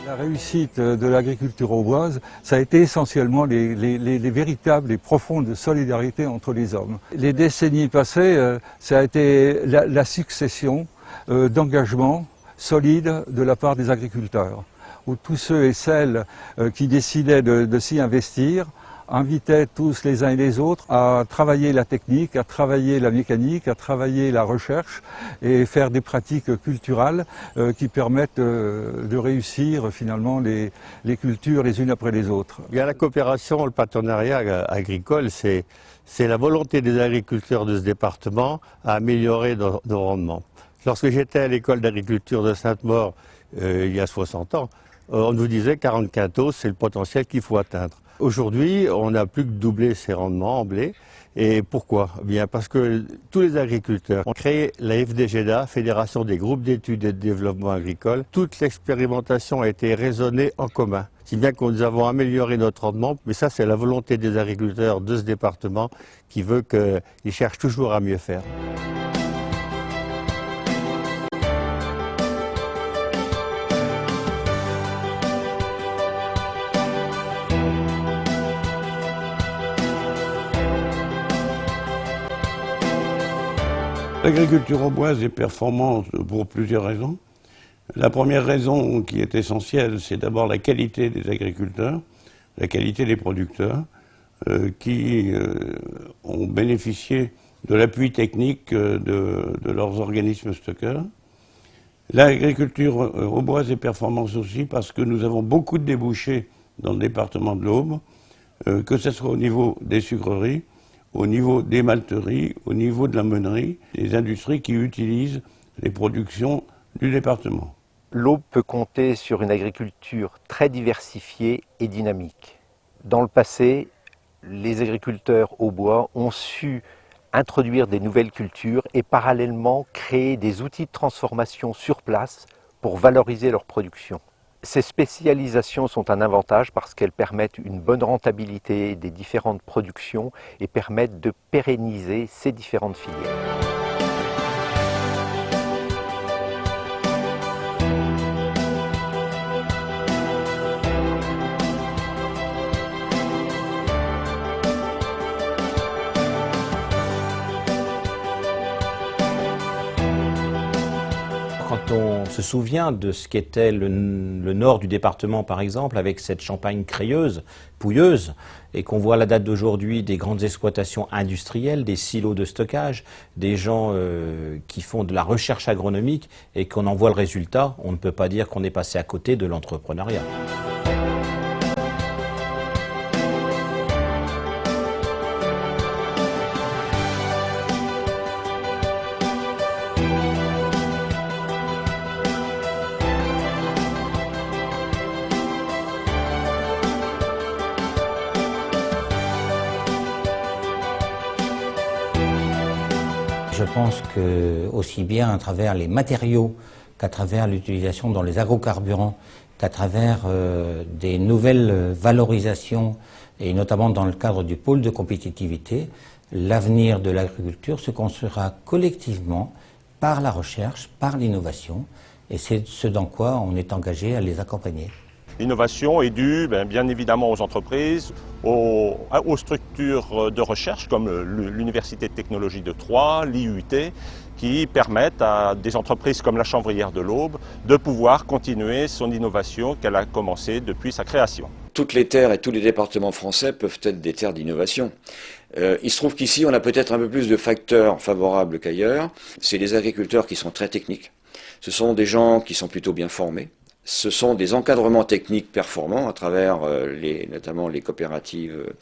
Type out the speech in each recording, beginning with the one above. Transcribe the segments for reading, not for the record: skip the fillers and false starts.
La réussite de l'agriculture auboise, ça a été essentiellement les véritables et profondes solidarités entre les hommes. Les décennies passées, ça a été la succession d'engagements solides de la part des agriculteurs, où tous ceux et celles qui décidaient de s'y investir invitaient tous les uns et les autres à travailler la technique, à travailler la mécanique, à travailler la recherche et faire des pratiques culturales qui permettent de réussir finalement les cultures les unes après les autres. Bien, la coopération, le partenariat agricole, c'est la volonté des agriculteurs de ce département à améliorer nos rendements. Lorsque j'étais à l'école d'agriculture de Sainte-Maure il y a 60 ans, on nous disait 40 quintaux, c'est le potentiel qu'il faut atteindre. Aujourd'hui, on n'a plus que doublé ces rendements en blé. Et pourquoi? Bien parce que tous les agriculteurs ont créé la FDGEDA, Fédération des groupes d'études et de développement agricole. Toute l'expérimentation a été raisonnée en commun. Si bien que nous avons amélioré notre rendement, mais ça c'est la volonté des agriculteurs de ce département qui veut qu'ils cherchent toujours à mieux faire. L'agriculture auboise est performante pour plusieurs raisons. La première raison qui est essentielle, c'est d'abord la qualité des agriculteurs, la qualité des producteurs, qui ont bénéficié de l'appui technique de leurs organismes stockeurs. L'agriculture auboise est performante aussi parce que nous avons beaucoup de débouchés dans le département de l'Aube, que ce soit au niveau des sucreries, au niveau des malteries, au niveau de la meunerie, des industries qui utilisent les productions du département. L'Aube peut compter sur une agriculture très diversifiée et dynamique. Dans le passé, les agriculteurs aubois ont su introduire des nouvelles cultures et parallèlement créer des outils de transformation sur place pour valoriser leur production. Ces spécialisations sont un avantage parce qu'elles permettent une bonne rentabilité des différentes productions et permettent de pérenniser ces différentes filières. Quand on se souvient de ce qu'était le nord du département, par exemple, avec cette Champagne crayeuse, pouilleuse, et qu'on voit à la date d'aujourd'hui des grandes exploitations industrielles, des silos de stockage, des gens qui font de la recherche agronomique, et qu'on en voit le résultat, on ne peut pas dire qu'on est passé à côté de l'entrepreneuriat. Je pense que, aussi bien à travers les matériaux qu'à travers l'utilisation dans les agrocarburants, qu'à travers des nouvelles valorisations, et notamment dans le cadre du pôle de compétitivité, l'avenir de l'agriculture se construira collectivement par la recherche, par l'innovation, et c'est ce dans quoi on est engagé à les accompagner. L'innovation est due bien évidemment aux entreprises, aux structures de recherche comme l'Université de technologie de Troyes, l'IUT, qui permettent à des entreprises comme la Chanvrière de l'Aube de pouvoir continuer son innovation qu'elle a commencé depuis sa création. Toutes les terres et tous les départements français peuvent être des terres d'innovation. Il se trouve qu'ici, on a peut-être un peu plus de facteurs favorables qu'ailleurs. C'est les agriculteurs qui sont très techniques. Ce sont des gens qui sont plutôt bien formés. ce sont des encadrements techniques performants à travers notamment les coopératives,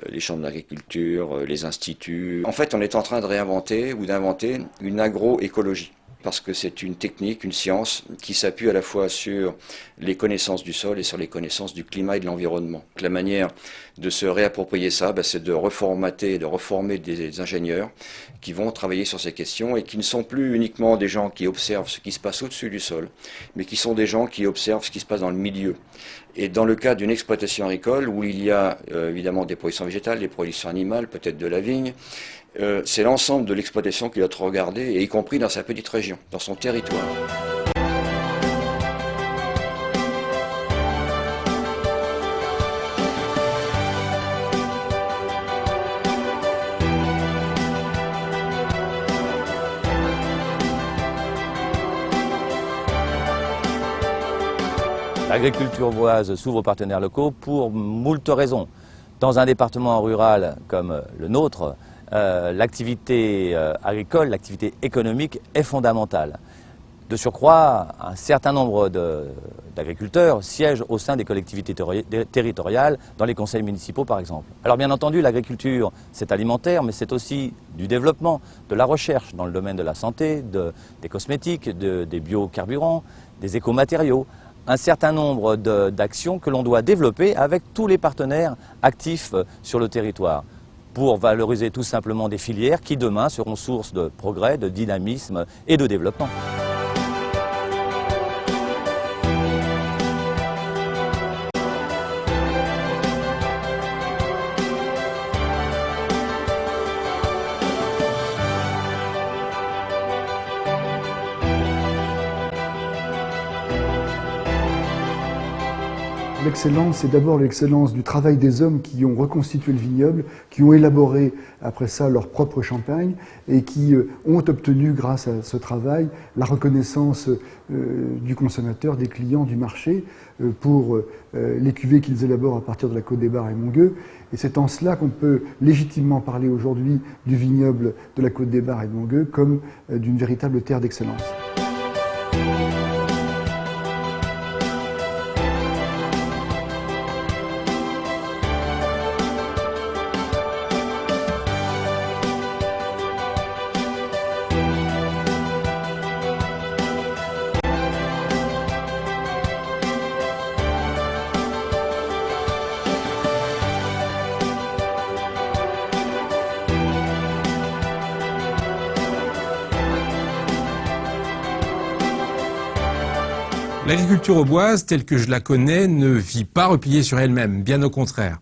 les chambres d'agriculture, les instituts. En fait, on est en train de réinventer ou d'inventer une agroécologie. Parce que c'est une technique, une science qui s'appuie à la fois sur les connaissances du sol et sur les connaissances du climat et de l'environnement. La manière de se réapproprier ça, c'est de reformater, de reformer des ingénieurs qui vont travailler sur ces questions et qui ne sont plus uniquement des gens qui observent ce qui se passe au-dessus du sol, mais qui sont des gens qui observent ce qui se passe dans le milieu. Et dans le cas d'une exploitation agricole où il y a évidemment des productions végétales, des productions animales, peut-être de la vigne, c'est l'ensemble de l'exploitation qui doit être regardé, et y compris dans sa petite région, dans son territoire. L'agriculture auboise s'ouvre aux partenaires locaux pour moult raisons. Dans un département rural comme le nôtre, l'activité agricole, l'activité économique est fondamentale. De surcroît, un certain nombre d'agriculteurs siègent au sein des collectivités territoriales, dans les conseils municipaux par exemple. Alors bien entendu, l'agriculture, c'est alimentaire, mais c'est aussi du développement, de la recherche dans le domaine de la santé, des cosmétiques, des biocarburants, des écomatériaux. Un certain nombre d'actions que l'on doit développer avec tous les partenaires actifs sur le territoire pour valoriser tout simplement des filières qui demain seront source de progrès, de dynamisme et de développement. L'excellence, c'est d'abord l'excellence du travail des hommes qui ont reconstitué le vignoble, qui ont élaboré après ça leur propre champagne et qui ont obtenu grâce à ce travail la reconnaissance du consommateur, des clients, du marché pour les cuvées qu'ils élaborent à partir de la Côte des Barres et Mongueux. Et c'est en cela qu'on peut légitimement parler aujourd'hui du vignoble de la Côte des Barres et de Mongueux comme d'une véritable terre d'excellence. L'agriculture auboise, telle que je la connais, ne vit pas repliée sur elle-même, bien au contraire.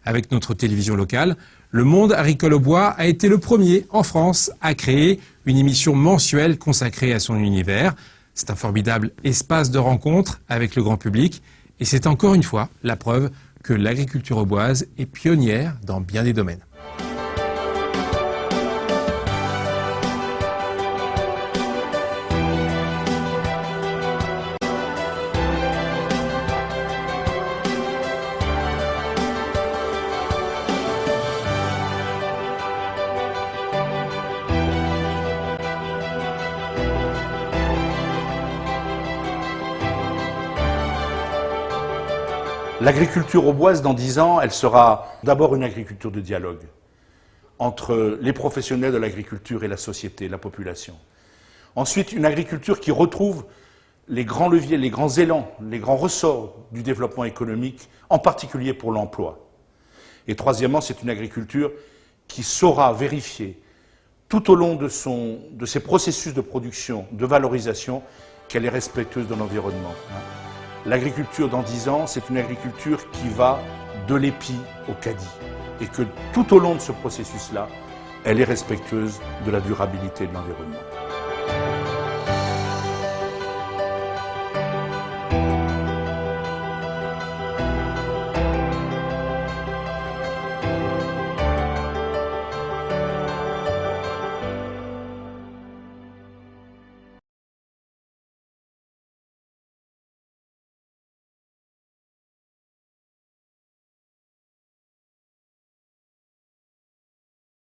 Avec notre télévision locale, le Monde agricole aubois a été le premier en France à créer une émission mensuelle consacrée à son univers. C'est un formidable espace de rencontre avec le grand public et c'est encore une fois la preuve que l'agriculture auboise est pionnière dans bien des domaines. L'agriculture auboise, dans 10 ans, elle sera d'abord une agriculture de dialogue entre les professionnels de l'agriculture et la société, la population. Ensuite, une agriculture qui retrouve les grands leviers, les grands élans, les grands ressorts du développement économique, en particulier pour l'emploi. Et troisièmement, c'est une agriculture qui saura vérifier tout au long de ses processus de production, de valorisation, qu'elle est respectueuse de l'environnement. L'agriculture dans 10 ans, c'est une agriculture qui va de l'épi au caddie. Et que tout au long de ce processus-là, elle est respectueuse de la durabilité de l'environnement.